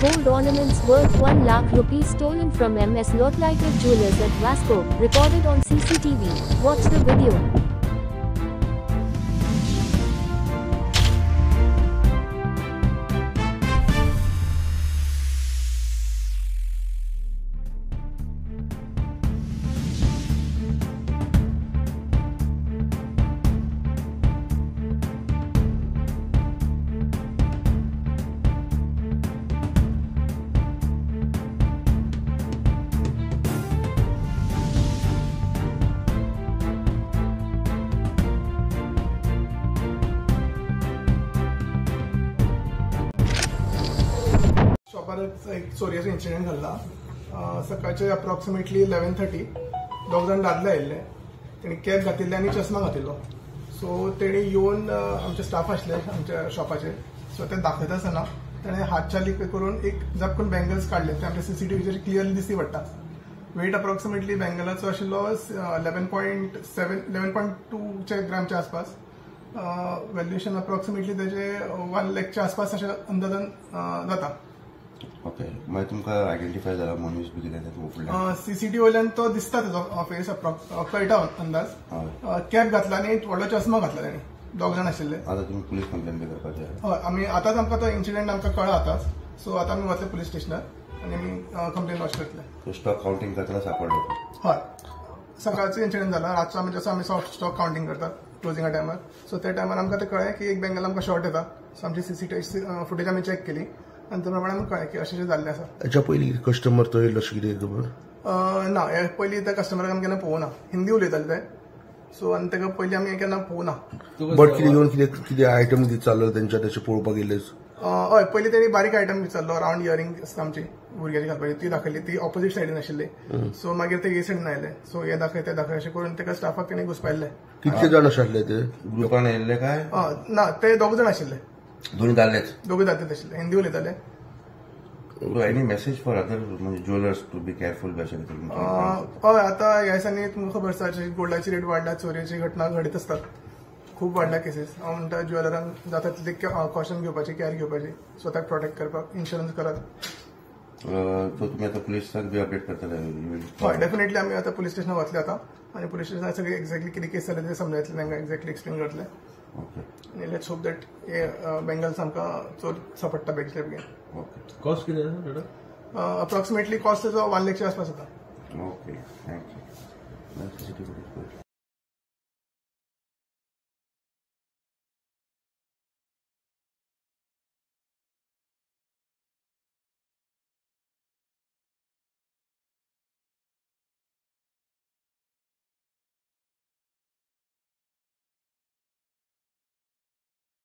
gold ornaments worth 1 lakh rupees stolen from MS Lotlighted Jewelers at Vasco, recorded on CCTV. Watch the video. शॉपार एक चोरयेचो incident घडला. सकाळचे approximately 11:30 दोग जाण दादले आयिल्ले. तेणी कॅप घातिल्ली आनी चश्मा घातिल्लो. सो तेणी येवन आमचे स्टाफ आसले आमच्या शॉपाचे. सो ते दाखयता आसतना ताणें हात चाली करून एक झपकून बँगल्स काडले. ते आमच्या CCTVचेर क्लियरली दिसती पडटा. वेट अप्रॉक्सिमेटली बँगलाचो आशिल्लो 11.2 ग्रामच्या आसपास. व्हॅल्युएशन अप्रॉक्सिमेटली त्याचे 1 लाखच्या आसपास अशें अंदाजान जाता. ओके, मागीर तुमकां आयडेंटिफाय जाला मनीस बी कितें CCTV वयल्यान तो दिसता तेजो फेस कळटा अंदाज. कॅप घातला आनी व्हडलो चश्मा घातला ताणी. दोग जाण आशिल्ले. आतां तुमी पुलीस कंप्लेन बी करपाचें? हय, आमी आतांच आमकां तो इन्सिडेंट आमकां कळ्ळा आतांच. सो आतां आमी वतले पुलीस स्टेशनार आनी आमी कंप्लेन लॉज करतले. स्टॉक काउंटिंग करतना सांपडलो? हय, सकाळचो इन्सिडेंट जाला. रातचो आमी जसो आमी स्टॉक काउंटिंग करतात क्लोजिंगा टायमार. सो त्या टायमार आमकां ते कळ्ळें की एक बँगल आमकां शॉर्ट येता. सो आमची CCTV फुटेज आमी चॅक केली आनी त्या प्रमाणे आमकां कळ्ळें की अशें जाल्लें आसा. हेच्या पयलीं कस्टमर तो येयल्लो अशें कितें खबर? ना, हे पयलीं त्या कस्टमराक आमी केन्ना पळोवना. हिंदी उलयताले ते. सो आनी ताका पयलीं आमी केन्ना पळोवना. बट कितें येवन कितें आयटम कितें चाललो तेंच्या तशें पळोवपाक गेले? हय, पयलीं तेणी बारीक आयटम विचारलो. रावंड इयरिंग आसता आमची भुरग्याची घालपाची, ती दाखयली. ती ऑपोजीट सायडीन आशिल्ली. सो मागीर ते हे सायडीन आयले. सो हे दाखय ते दाखय अशें करून ताका स्टाफाक तेणी घुसपायल्ले. कितले जाण आशिल्ले ते? ग्रुपान येयल्ले काय? ना, ते दोग जाण आशिल्ले. दोन्ही दादलेच? दोगूय दादले आशिल्ले, हिंदी उलयताले. एनी मेसेज फॉर अदर म्हणजे ज्वेलर्स टू बी केअरफुल अशें कितें? हय, आतां ह्या दिसांनी तुमकां खबर आसा गोल्डाची रेट वाडला. चोरयेची घटना घडीत आसतात. खूब वाडल्या केसीस. हांव म्हणटा ज्वेलरांक जाता तितली कॉशन घेवपाची, केअर घेवपाची, स्वताक प्रोटेक्ट करपाक इन्शुरन्स करात. सो तुमी आतां पुलिसांक बी अपडेट करतले? हय, डेफिनेटली आमी आतां पुलीस स्टेशनार वतले आतां आनी पुलीस स्टेशनार सगळे एक्झॅक्टली कितें केस जाले ते समजायतले, तांकां एक्झॅक्टली एक्सप्लेन करतले. ओके, आनी लेट्स होप दॅट हे बँगल्स आमकां चोर सापडटा बेगीतल्या बेगीन. ओके. कॉस्ट कितें आसा? अप्रॉक्सिमेटली कॉस्ट ताचो 1 लाखच्या आसपास जाता. Okay, thank you.